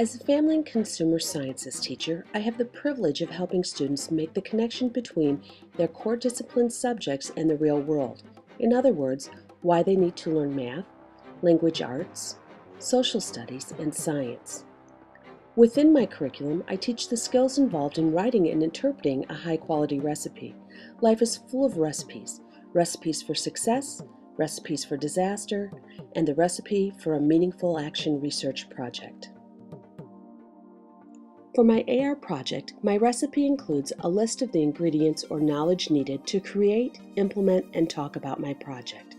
As a family and consumer sciences teacher, I have the privilege of helping students make the connection between their core discipline subjects and the real world. In other words, why they need to learn math, language arts, social studies, and science. Within my curriculum, I teach the skills involved in writing and interpreting a high-quality recipe. Life is full of recipes. Recipes for success, recipes for disaster, and the recipe for a meaningful action research project. For my AR project, my recipe includes a list of the ingredients or knowledge needed to create, implement, and talk about my project.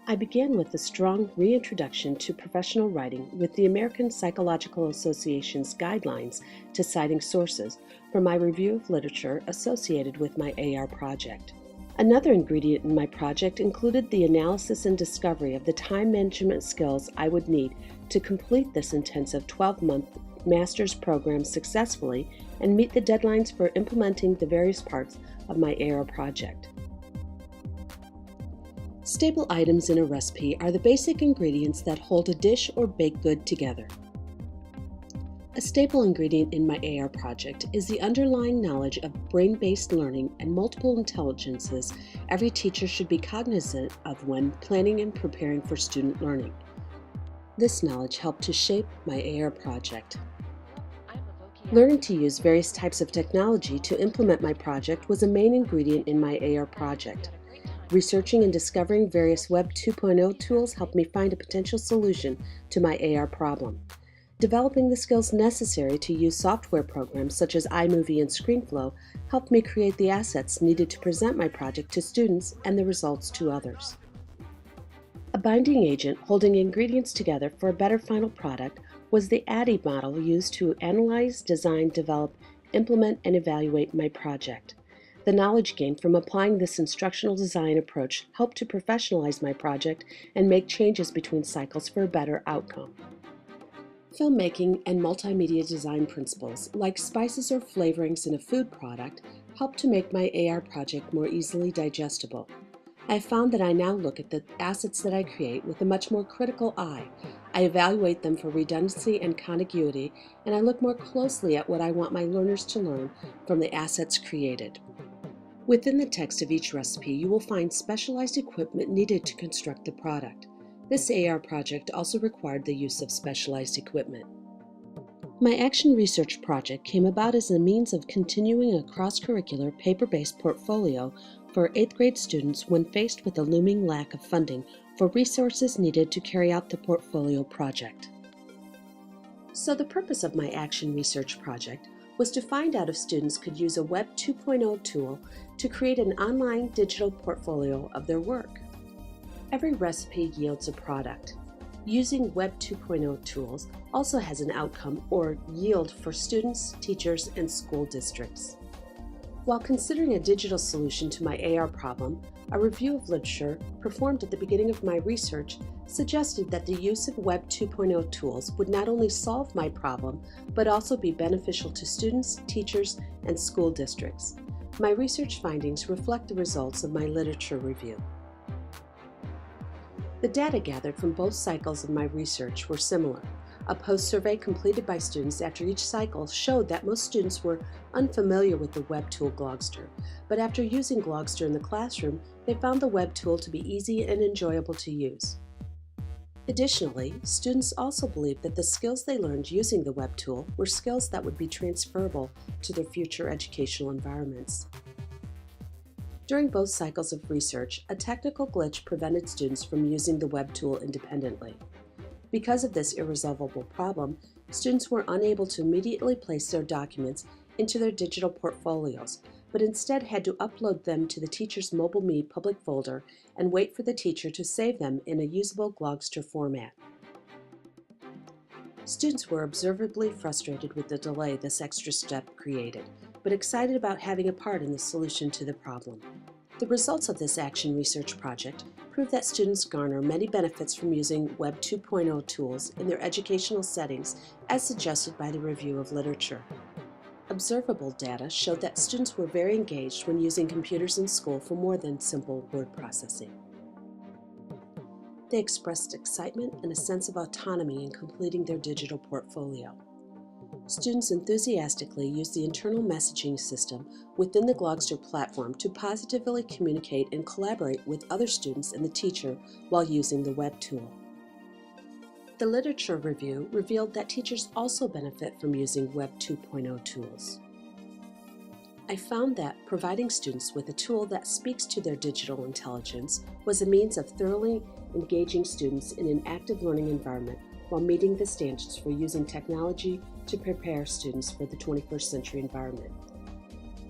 I began with a strong reintroduction to professional writing with the American Psychological Association's guidelines to citing sources for my review of literature associated with my AR project. Another ingredient in my project included the analysis and discovery of the time management skills I would need to complete this intensive 12-month master's program successfully and meet the deadlines for implementing the various parts of my AR project. Staple items in a recipe are the basic ingredients that hold a dish or baked good together. A staple ingredient in my AR project is the underlying knowledge of brain-based learning and multiple intelligences every teacher should be cognizant of when planning and preparing for student learning. This knowledge helped to shape my AR project. Learning to use various types of technology to implement my project was a main ingredient in my AR project. Researching and discovering various Web 2.0 tools helped me find a potential solution to my AR problem. Developing the skills necessary to use software programs such as iMovie and ScreenFlow helped me create the assets needed to present my project to students and the results to others. A binding agent holding ingredients together for a better final product was the ADDIE model used to analyze, design, develop, implement, and evaluate my project. The knowledge gained from applying this instructional design approach helped to professionalize my project and make changes between cycles for a better outcome. Filmmaking and multimedia design principles, like spices or flavorings in a food product, helped to make my AR project more easily digestible. I have found that I now look at the assets that I create with a much more critical eye. I evaluate them for redundancy and contiguity, and I look more closely at what I want my learners to learn from the assets created. Within the text of each recipe, you will find specialized equipment needed to construct the product. This AR project also required the use of specialized equipment. My action research project came about as a means of continuing a cross-curricular paper-based portfolio for 8th grade students when faced with a looming lack of funding for resources needed to carry out the portfolio project. So the purpose of my action research project was to find out if students could use a Web 2.0 tool to create an online digital portfolio of their work. Every recipe yields a product. Using Web 2.0 tools also has an outcome or yield for students, teachers, and school districts. While considering a digital solution to my AR problem, a review of literature performed at the beginning of my research suggested that the use of Web 2.0 tools would not only solve my problem, but also be beneficial to students, teachers, and school districts. My research findings reflect the results of my literature review. The data gathered from both cycles of my research were similar. A post-survey completed by students after each cycle showed that most students were unfamiliar with the web tool Glogster, but after using Glogster in the classroom, they found the web tool to be easy and enjoyable to use. Additionally, students also believed that the skills they learned using the web tool were skills that would be transferable to their future educational environments. During both cycles of research, a technical glitch prevented students from using the web tool independently. Because of this irresolvable problem, students were unable to immediately place their documents into their digital portfolios, but instead had to upload them to the teacher's MobileMe public folder and wait for the teacher to save them in a usable Glogster format. Students were observably frustrated with the delay this extra step created, but excited about having a part in the solution to the problem. The results of this action research project prove that students garner many benefits from using Web 2.0 tools in their educational settings as suggested by the review of literature. Observable data showed that students were very engaged when using computers in school for more than simple word processing. They expressed excitement and a sense of autonomy in completing their digital portfolio. students enthusiastically use the internal messaging system within the Glogster platform to positively communicate and collaborate with other students and the teacher while using the web tool. The literature review revealed that teachers also benefit from using Web 2.0 tools. I found that providing students with a tool that speaks to their digital intelligence was a means of thoroughly engaging students in an active learning environment while meeting the standards for using technology to prepare students for the 21st century environment.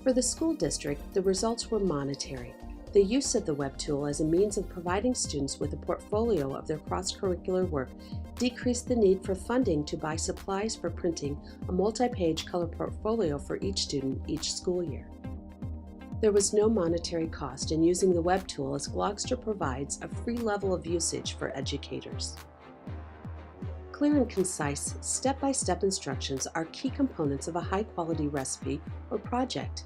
For the school district, the results were monetary. The use of the web tool as a means of providing students with a portfolio of their cross-curricular work decreased the need for funding to buy supplies for printing a multi-page color portfolio for each student each school year. There was no monetary cost in using the web tool as Glogster provides a free level of usage for educators. Clear and concise, step-by-step instructions are key components of a high-quality recipe or project.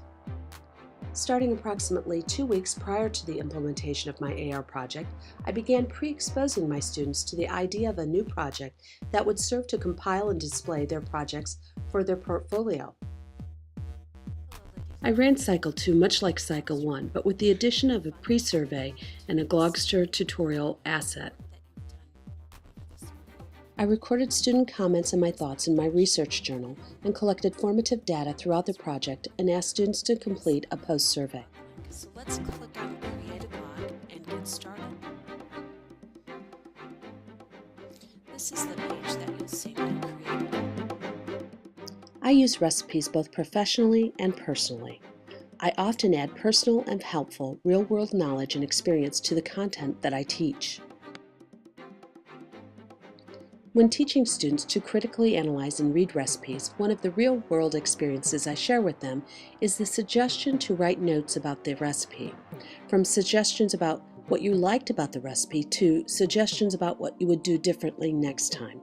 Starting approximately 2 weeks prior to the implementation of my AR project, I began pre-exposing my students to the idea of a new project that would serve to compile and display their projects for their portfolio. I ran Cycle 2 much like Cycle 1, but with the addition of a pre-survey and a Glogster tutorial asset. I recorded student comments and my thoughts in my research journal and collected formative data throughout the project and asked students to complete a post-survey. So let's click on Create a Glog and get started. This is the page that you'll see when you create. I use recipes both professionally and personally. I often add personal and helpful real-world knowledge and experience to the content that I teach. When teaching students to critically analyze and read recipes, one of the real-world experiences I share with them is the suggestion to write notes about the recipe, from suggestions about what you liked about the recipe to suggestions about what you would do differently next time.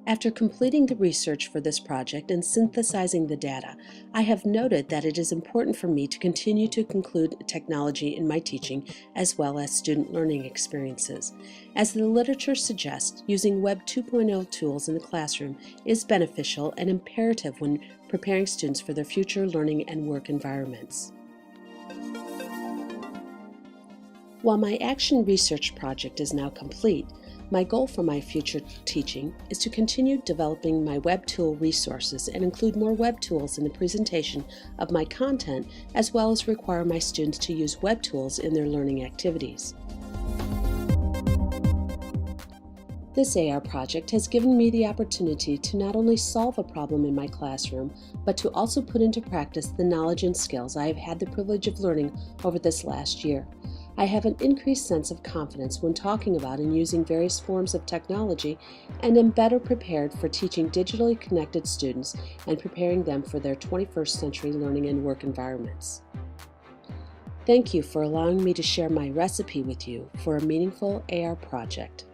After completing the research for this project and synthesizing the data, I have noted that it is important for me to continue to include technology in my teaching as well as student learning experiences. As the literature suggests, using Web 2.0 tools in the classroom is beneficial and imperative when preparing students for their future learning and work environments. While my Action Research project is now complete, my goal for my future teaching is to continue developing my web tool resources and include more web tools in the presentation of my content, as well as require my students to use web tools in their learning activities. This AR project has given me the opportunity to not only solve a problem in my classroom, but to also put into practice the knowledge and skills I have had the privilege of learning over this last year. I have an increased sense of confidence when talking about and using various forms of technology and am better prepared for teaching digitally connected students and preparing them for their 21st century learning and work environments. Thank you for allowing me to share my recipe with you for a meaningful AR project.